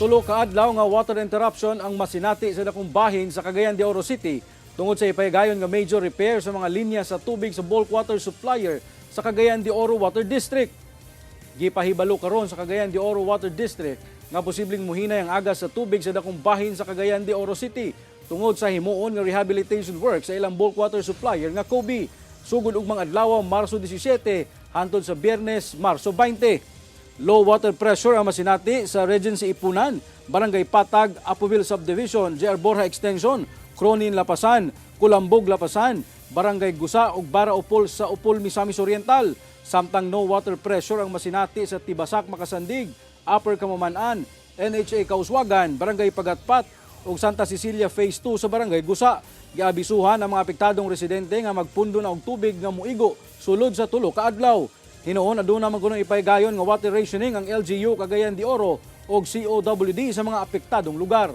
Tulo ka adlaw nga water interruption ang masinati sa dakong bahin sa Cagayan de Oro City tungod sa ipahigayon nga major repair sa mga linya sa tubig sa bulk water supplier sa Cagayan de Oro Water District. Gipahibalo karon sa Cagayan de Oro Water District nga posibleng muhinay ang agas sa tubig sa dakong bahin sa Cagayan de Oro City tungod sa himuon nga rehabilitation work sa ilang bulk water supplier nga Kobe. Sugod ug mga adlaw Marso 17 hangtod sa Biyernes Marso 20. Low water pressure ang masinati sa Regency Ipunan, Barangay Patag, Apoville Subdivision, JR Borja Extension, Cronin Lapasan, Kulambog Lapasan, Barangay Gusa ug Bara Upol sa Upol Misamis Oriental. Samtang no water pressure ang masinati sa Tibasak Makasandig, Upper Kamamanan, NHA Kauswagan, Barangay Pagatpat ug Santa Cecilia Phase 2 sa Barangay Gusa. Giabisuhan ang mga apektadong residente nga magpundo na og tubig nga muigo sulod sa tulo ka adlaw. Hinoon aduna man kuno ipahigayon nga water rationing ang LGU Cagayan de Oro o COWD sa mga apektadong lugar.